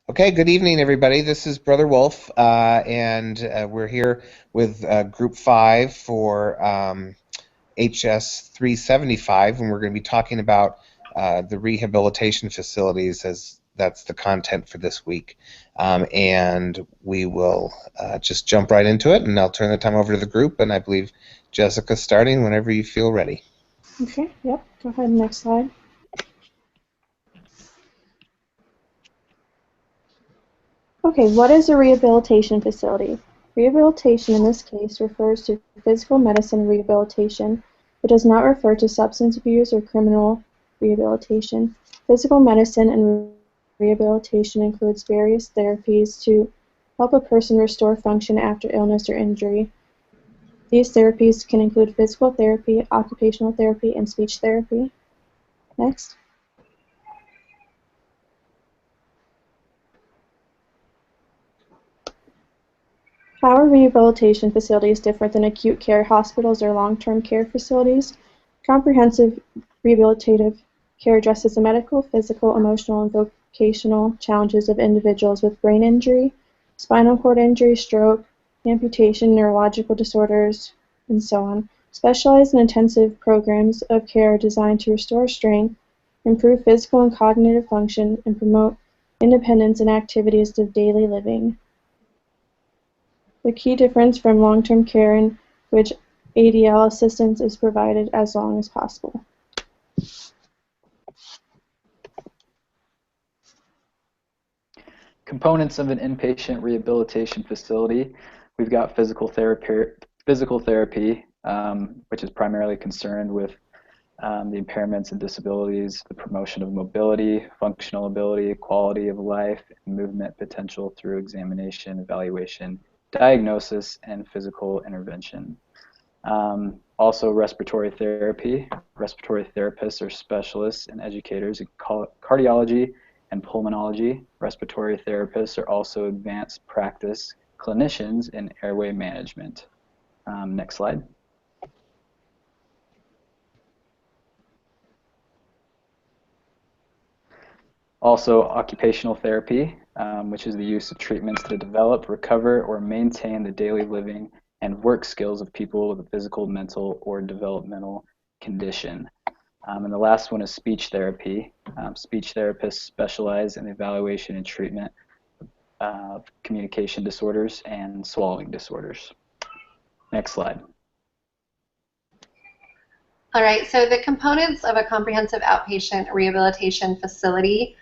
Okay, good evening, everybody. This is Brother Wolf, and we're here with Group 5 for HS 375, and we're going to be talking about the rehabilitation facilities, as that's the content for this week. And we will just jump right into it, and I'll turn the time over to the group, and I believe Jessica's starting whenever you feel ready. Okay, yep, go ahead, next slide. Okay, what is a rehabilitation facility? Rehabilitation in this case refers to physical medicine rehabilitation. It does not refer to substance abuse or criminal rehabilitation. Physical medicine and rehabilitation includes various therapies to help a person restore function after illness or injury. These therapies can include physical therapy, occupational therapy, and speech therapy. Next. How are rehabilitation facilities different than acute care hospitals or long-term care facilities? Comprehensive rehabilitative care addresses the medical, physical, emotional, and vocational challenges of individuals with brain injury, spinal cord injury, stroke, amputation, neurological disorders, and so on. Specialized and intensive programs of care are designed to restore strength, improve physical and cognitive function, and promote independence in activities of daily living. The key difference from long-term care in which ADL assistance is provided as long as possible. Components of an inpatient rehabilitation facility. We've got physical therapy, which is primarily concerned with the impairments and disabilities, the promotion of mobility, functional ability, quality of life, and movement potential through examination, evaluation, diagnosis, and physical intervention. Also respiratory therapy. Respiratory therapists are specialists and educators in cardiology and pulmonology. Respiratory therapists are also advanced practice clinicians in airway management. Next slide. Also, occupational therapy, which is the use of treatments to develop, recover, or maintain the daily living and work skills of people with a physical, mental, or developmental condition. And the last one is speech therapy. Speech therapists specialize in the evaluation and treatment of communication disorders and swallowing disorders. Next slide. All right, so the components of a comprehensive outpatient rehabilitation facility,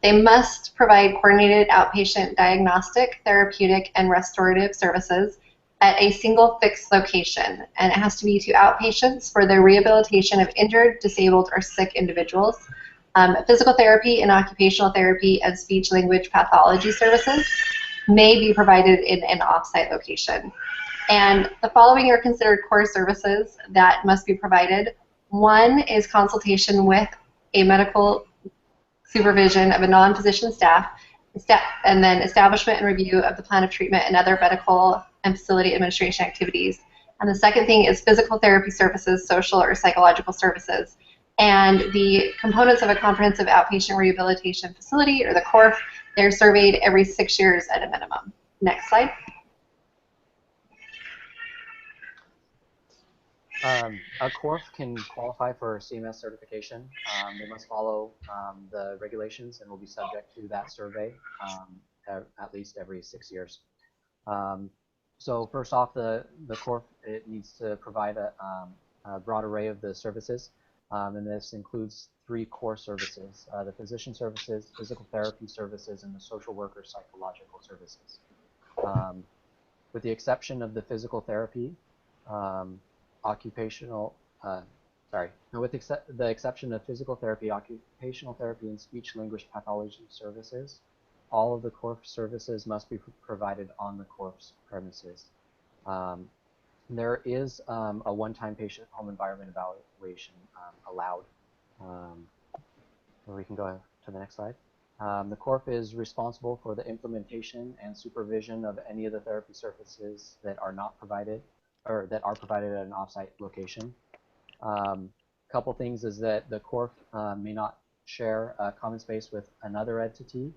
they must provide coordinated outpatient diagnostic, therapeutic, and restorative services at a single fixed location, and it has to be to outpatients for the rehabilitation of injured, disabled, or sick individuals. Physical therapy and occupational therapy and speech language pathology services may be provided in an off-site location. And the following are considered core services that must be provided. One is consultation with a medical supervision of a non-physician staff, and then establishment and review of the plan of treatment and other medical and facility administration activities. And the second thing is physical therapy services, social or psychological services. And the components of a comprehensive outpatient rehabilitation facility, or the CORF, they're surveyed every 6 years at a minimum. Next slide. A CORF can qualify for CMS certification. They must follow the regulations and will be subject to that survey at least every 6 years. So first off, the CORF, it needs to provide a broad array of the services, and this includes 3 core services: the physician services, physical therapy services, and the social worker psychological services. With the exception of the physical therapy, with the exception of physical therapy, occupational therapy, and speech language pathology services, all of the CORF services must be provided on the CORF's premises. There is a one-time patient home environment evaluation allowed. We can go to the next slide. The CORF is responsible for the implementation and supervision of any of the therapy services that are not provided, or that are provided at an offsite location. Couple things is that the CORF may not share a common space with another entity,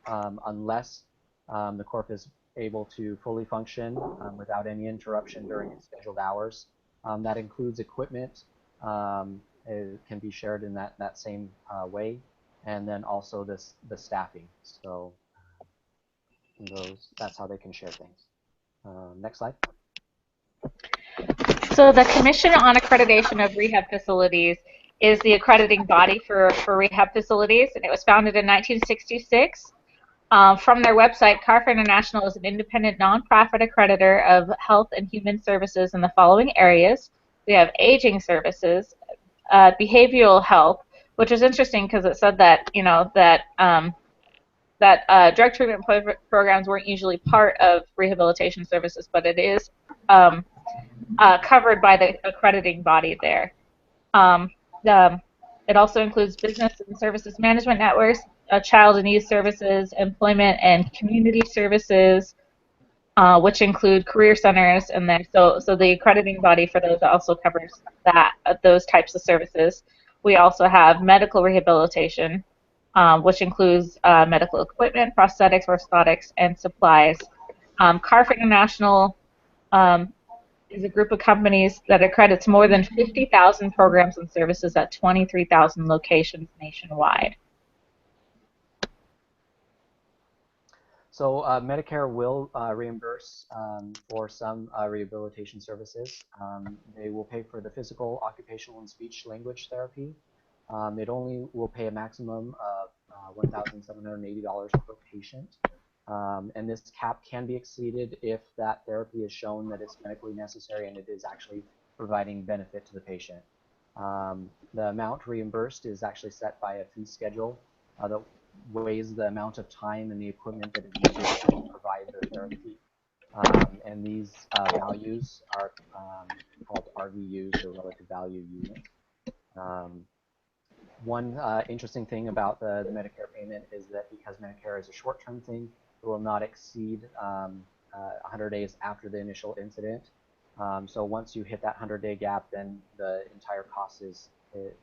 unless the Corp is able to fully function without any interruption during its scheduled hours. That includes equipment. It can be shared in that same way, and then also the staffing. So that's how they can share things. Next slide. So the Commission on Accreditation of Rehab Facilities is the accrediting body for rehab facilities, and it was founded in 1966. From their website, CARF International is an independent nonprofit accreditor of health and human services in the following areas. We have aging services, behavioral health, which is interesting because it said that that drug treatment programs weren't usually part of rehabilitation services, but it is covered by the accrediting body there. It also includes business and services management networks, child and youth services, employment and community services, which include career centers, and then so the accrediting body for those also covers those types of services. We also have medical rehabilitation, which includes medical equipment, prosthetics, orthotics, and supplies. CARF International is a group of companies that accredits more than 50,000 programs and services at 23,000 locations nationwide. So Medicare will reimburse for some rehabilitation services. They will pay for the physical, occupational, and speech language therapy. It only will pay a maximum of $1,780 per patient. And this cap can be exceeded if that therapy is shown that it's medically necessary and it is actually providing benefit to the patient. The amount reimbursed is actually set by a fee schedule that weighs the amount of time and the equipment that is needed to provide the therapy. And these values are called RVUs, or relative value units. One interesting thing about the Medicare payment is that because Medicare is a short-term thing, it will not exceed 100 days after the initial incident. So once you hit that 100-day gap, then the entire cost need to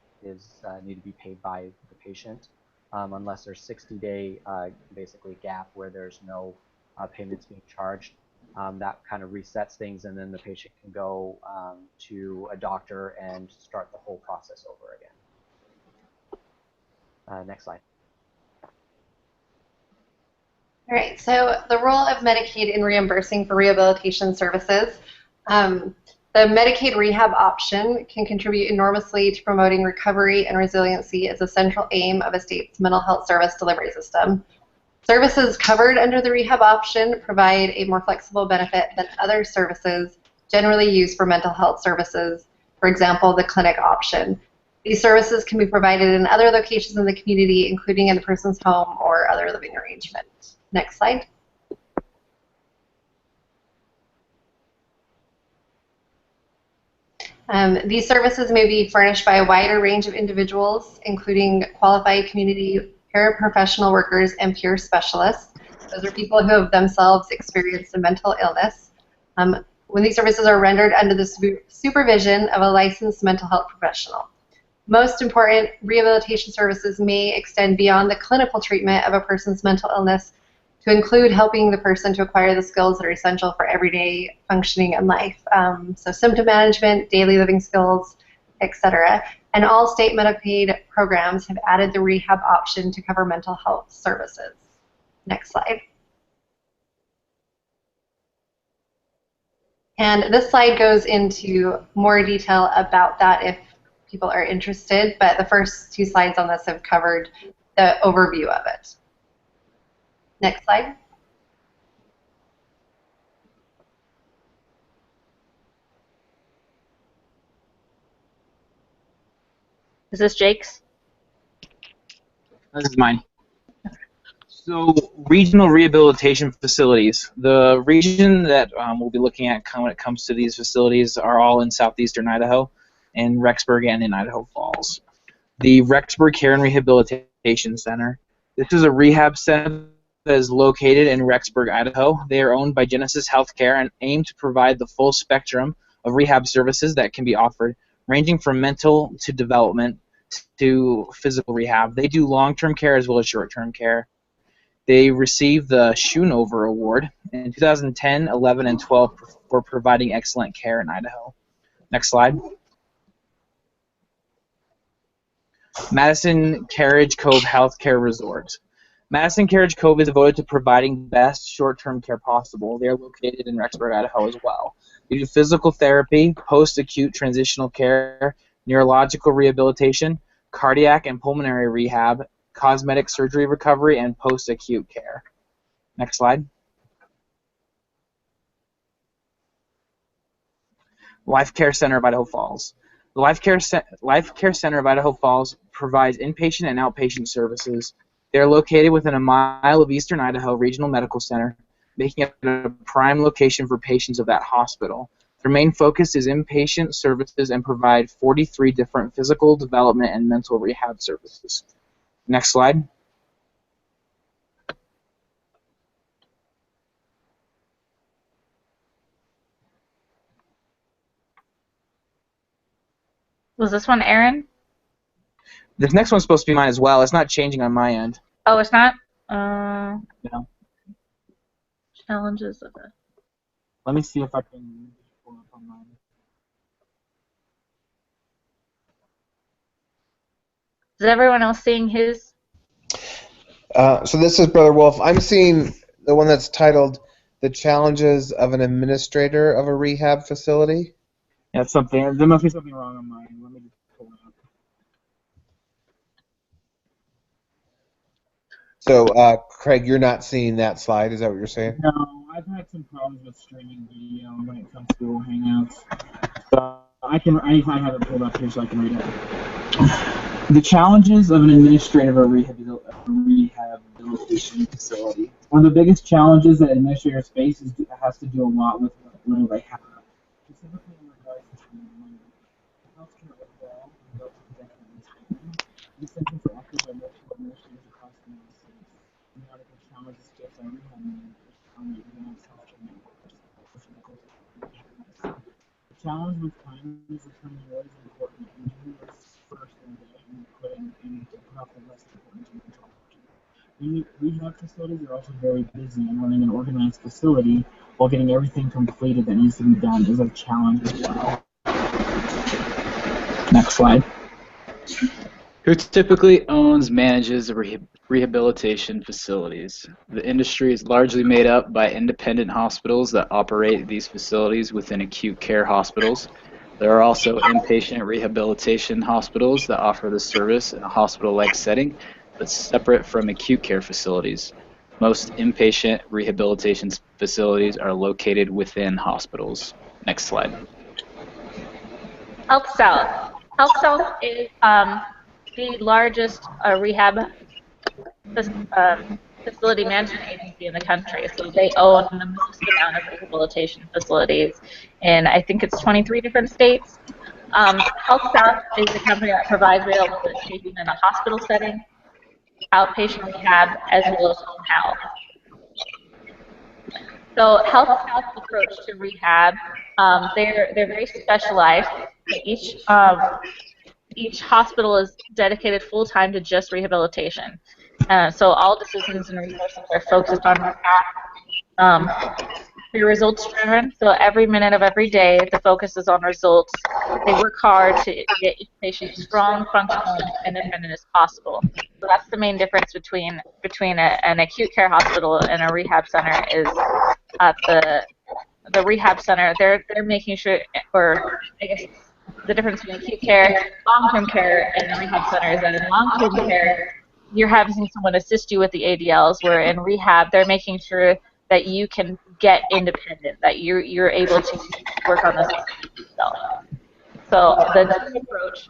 be paid by the patient, unless there's 60-day basically gap where there's no payments being charged. That kind of resets things, and then the patient can go to a doctor and start the whole process over again. Next slide. All right, so the role of Medicaid in reimbursing for rehabilitation services. The Medicaid rehab option can contribute enormously to promoting recovery and resiliency as a central aim of a state's mental health service delivery system. Services covered under the rehab option provide a more flexible benefit than other services generally used for mental health services, for example, the clinic option. These services can be provided in other locations in the community, including in the person's home or other living arrangement. Next slide. These services may be furnished by a wider range of individuals, including qualified community paraprofessional workers and peer specialists. Those are people who have themselves experienced a mental illness. When these services are rendered under the supervision of a licensed mental health professional. Most important, rehabilitation services may extend beyond the clinical treatment of a person's mental illness to include helping the person to acquire the skills that are essential for everyday functioning in life. So symptom management, daily living skills, etc. And all state Medicaid programs have added the rehab option to cover mental health services. Next slide. And this slide goes into more detail about that if people are interested, but the first two slides on this have covered the overview of it. Next slide. Is this Jake's? This is mine. So, regional rehabilitation facilities. The region that we'll be looking at when it comes to these facilities are all in southeastern Idaho, in Rexburg and in Idaho Falls. The Rexburg Care and Rehabilitation Center. This is a rehab center that is located in Rexburg, Idaho. They are owned by Genesis Healthcare and aim to provide the full spectrum of rehab services that can be offered, ranging from mental to development to physical rehab. They do long-term care as well as short-term care. They received the Schoonover Award in 2010, 11, and 12 for providing excellent care in Idaho. Next slide. Madison Carriage Cove Healthcare Resort. Madison Carriage Cove is devoted to providing the best short-term care possible. They are located in Rexburg, Idaho as well. They do physical therapy, post-acute transitional care, neurological rehabilitation, cardiac and pulmonary rehab, cosmetic surgery recovery, and post-acute care. Next slide. Life Care Center of Idaho Falls. The Life Care Center of Idaho Falls provides inpatient and outpatient services. They are located within a mile of Eastern Idaho Regional Medical Center, making it a prime location for patients of that hospital. Their main focus is inpatient services and provide 43 different physical development and mental rehab services. Next slide. Was this one Aaron? This next one's supposed to be mine as well. It's not changing on my end. Oh, it's not? No. Challenges of it. Let me see if I can pull up on mine. Is everyone else seeing his? So this is Brother Wolf. I'm seeing the one that's titled "The Challenges of an Administrator of a Rehab Facility." Yeah, that's something. There must be something wrong on mine. Let me just pull it up. So, Craig, you're not seeing that slide. Is that what you're saying? No, I've had some problems with streaming video when it comes to Hangouts. So I have it pulled up here so I can read it. The challenges of an administrator of a rehabilitation facility. One of the biggest challenges that administrators face has to do a lot with what little they have. Specifically in regards to money. Healthcare overall, the Center for Active Emotional Administrators across the United States. The article challenges faced by rehab managers on the advanced healthcare networks. The challenge with time is determining what is important and doing what's first in the day and put off the less important to control. Rehab facilities are also very busy, and running an organized facility while getting everything completed that needs to be done is a challenge as well. Next slide. Who typically owns, manages rehabilitation facilities? The industry is largely made up by independent hospitals that operate these facilities within acute care hospitals. There are also inpatient rehabilitation hospitals that offer the service in a hospital-like setting, but separate from acute care facilities. Most inpatient rehabilitation facilities are located within hospitals. Next slide. HealthSouth. HealthSouth is the largest rehab facility management agency in the country. So they own the most amount of rehabilitation facilities in, I think it's 23 different states. HealthSouth is a company that provides rehabilitation in a hospital setting, outpatient rehab, as well as home health. So HealthSouth's approach to rehab, they're very specialized. Each hospital is dedicated full-time to just rehabilitation. So all decisions and resources are focused on rehab. They're results-driven, so every minute of every day, the focus is on results. They work hard to get each patient strong, functional, and independent as possible. So that's the main difference between an acute care hospital and a rehab center is at the rehab center, they're making sure, or I guess the difference between acute care, long-term care, and a rehab center is that in long-term care, you're having someone assist you with the ADLs, where in rehab, they're making sure that you can get independent, that you're able to work on this yourself. So the team approach,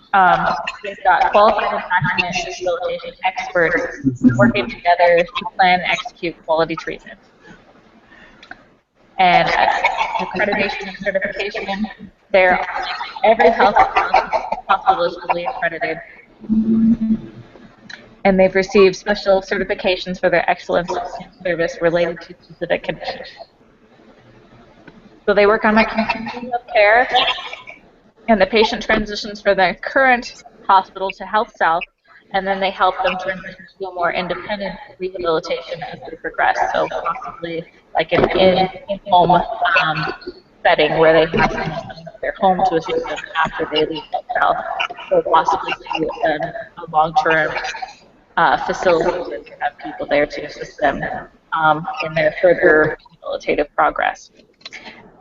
we've got qualified and passionate rehabilitation experts working together to plan and execute quality treatment. And accreditation and certification, every health hospital is fully accredited. And they've received special certifications for their excellence in service related to specific conditions. So they work on a continuum of care, and the patient transitions from their current hospital to HealthSouth and then they help them transition to a more independent rehabilitation as they progress. So possibly like an in-home setting where they have someone coming to their home to assist them after they leave Health South, or possibly to a long-term facility where they have people there to assist them in their further rehabilitative progress.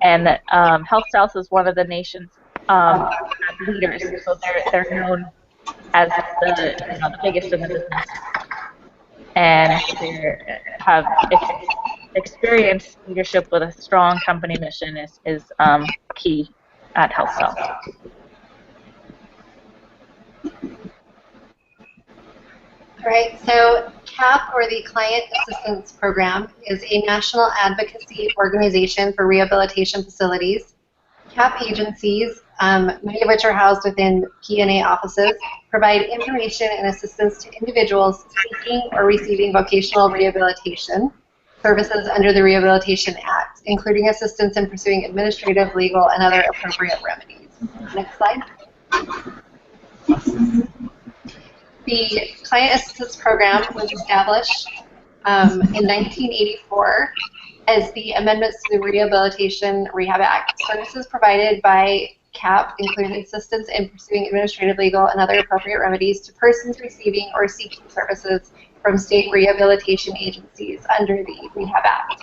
And Health South is one of the nation's leaders, so they're known as the biggest in the business, and they have experienced leadership with a strong company mission is key at Health South. All right, so CAP, or the Client Assistance Program, is a national advocacy organization for rehabilitation facilities. CAP agencies, many of which are housed within P&A offices, provide information and assistance to individuals seeking or receiving vocational rehabilitation services under the Rehabilitation Act, including assistance in pursuing administrative, legal, and other appropriate remedies. Next slide. The Client Assistance Program was established in 1984 as the amendments to the Rehabilitation Rehab Act. Services provided by CAP include assistance in pursuing administrative, legal, and other appropriate remedies to persons receiving or seeking services from state rehabilitation agencies under the Rehab Act.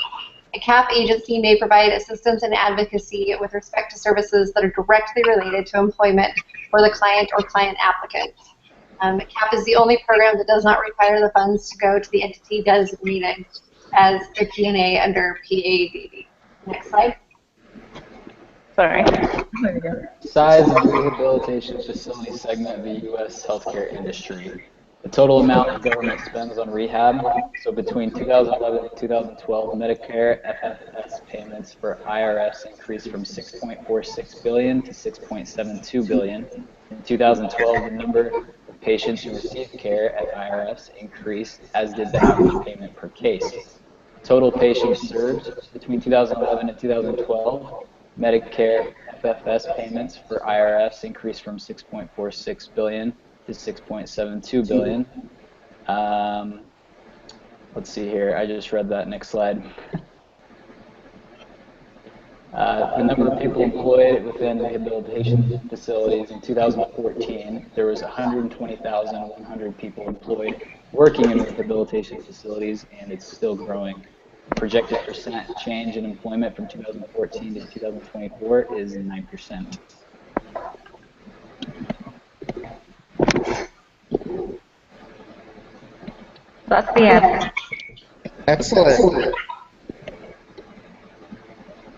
A CAP agency may provide assistance and advocacy with respect to services that are directly related to employment for the client or client applicant. CAP is the only program that does not require the funds to go to the entity designated as the P&A under PADD. Next slide. Sorry. Size of the rehabilitation facility segment of the U.S. healthcare industry. The total amount the government spends on rehab. So between 2011 and 2012, Medicare FFS payments for IRS increased from $6.46 billion to $6.72 billion. In 2012, the number of patients who received care at IRS increased, as did the average payment per case. Total patients served between 2011 and 2012, Medicare FFS payments for IRS increased from $6.46 billion to $6.72 billion. Let's see here. I just read that. Next slide. The number of people employed within rehabilitation facilities in 2014, there was 120,100 people employed working in rehabilitation facilities, and it's still growing. Projected percent change in employment from 2014 to 2024 is 9%. That's the answer. Excellent.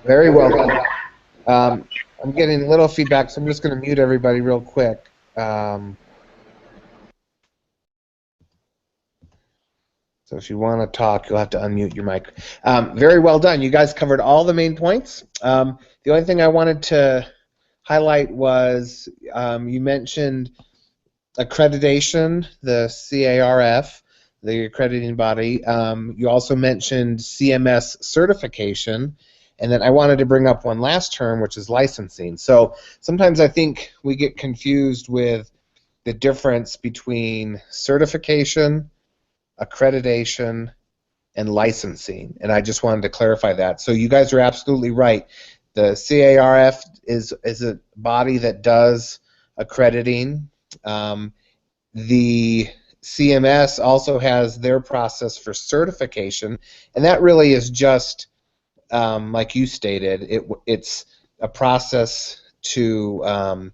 Very well done. I'm getting a little feedback, so I'm just going to mute everybody real quick. So if you want to talk, you'll have to unmute your mic. Very well done. You guys covered all the main points. The only thing I wanted to highlight was you mentioned accreditation, the CARF, the accrediting body. You also mentioned CMS certification. And then I wanted to bring up one last term, which is licensing. So sometimes I think we get confused with the difference between certification, accreditation, and licensing. And I just wanted to clarify that. So you guys are absolutely right. The CARF is a body that does accrediting. The CMS also has their process for certification, and that really is just like you stated, it's a process to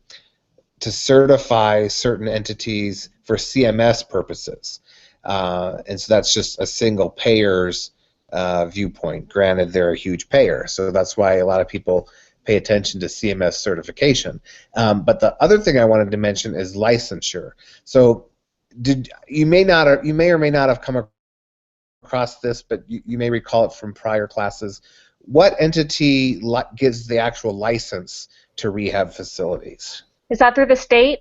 certify certain entities for CMS purposes, and so that's just a single payer's viewpoint. Granted, they're a huge payer, so that's why a lot of people pay attention to CMS certification. But the other thing I wanted to mention is licensure. So you may or may not have come across this, but you may recall it from prior classes. What entity gives the actual license to rehab facilities? Is that through the state?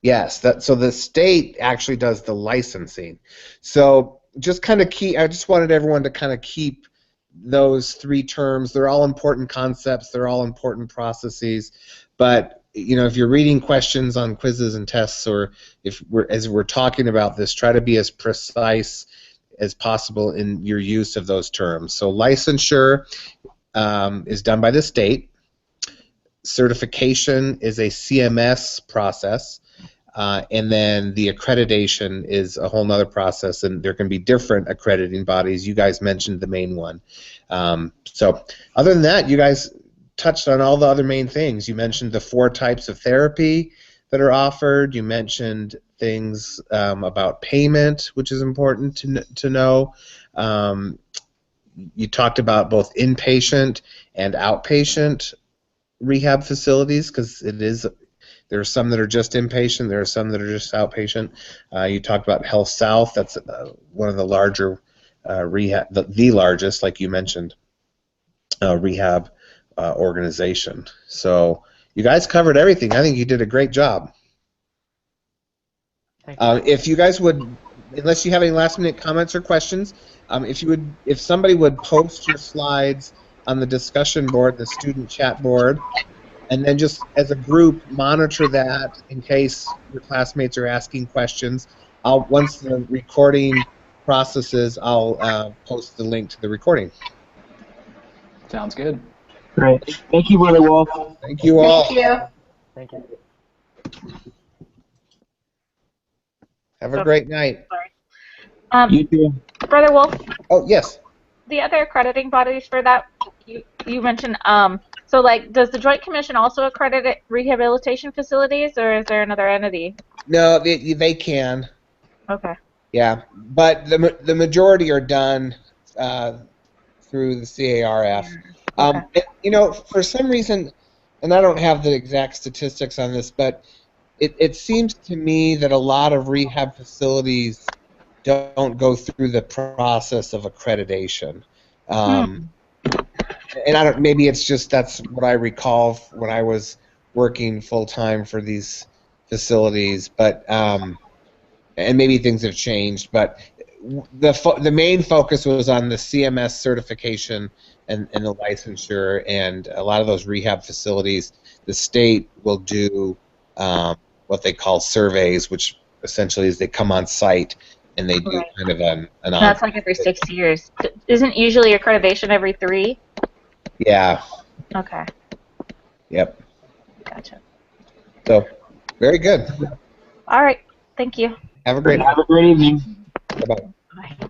Yes. So the state actually does the licensing. So just I just wanted everyone to kind of keep those three terms. They're all important concepts. They're all important processes. But if you're reading questions on quizzes and tests, or as we're talking about this, try to be as precise as possible in your use of those terms. So licensure is done by the state. Certification is a CMS process. And then the accreditation is a whole nother process, and there can be different accrediting bodies. You guys mentioned the main one. So other than that, you guys touched on all the other main things. You mentioned the 4 types of therapy that are offered. You mentioned things about payment, which is important to know. You talked about both inpatient and outpatient rehab facilities, because there are some that are just inpatient, there are some that are just outpatient. You talked about Health South. That's one of the larger rehab, the largest, like you mentioned, rehab organization. So you guys covered everything. I think you did a great job. Thank you. If you guys would, unless you have any last-minute comments or questions, if somebody would post your slides on the discussion board, the student chat board, and then just as a group monitor that in case your classmates are asking questions. Once the recording processes, I'll post the link to the recording. Sounds good. Great. Thank you, Brother Wolf. Thank you all. Thank you. Thank you. Have a great night. You too. Brother Wolf, Oh, yes. the other accrediting bodies for that you mentioned. So, like, does the Joint Commission also accredit rehabilitation facilities, or is there another entity? No, they can. Okay. Yeah, but the majority are done through the CARF. For some reason, and I don't have the exact statistics on this, but it seems to me that a lot of rehab facilities don't go through the process of accreditation. And maybe it's just that's what I recall when I was working full-time for these facilities, but and maybe things have changed, but the main focus was on the CMS certification and the licensure, and a lot of those rehab facilities, the state will do what they call surveys, which essentially is they come on site and they do kind of an That's like every 6 years. Isn't usually accreditation every 3? Yeah. Okay. Yep. Gotcha. So, very good. All right. Thank you. Have a great Have a great evening. Bye-bye. Bye.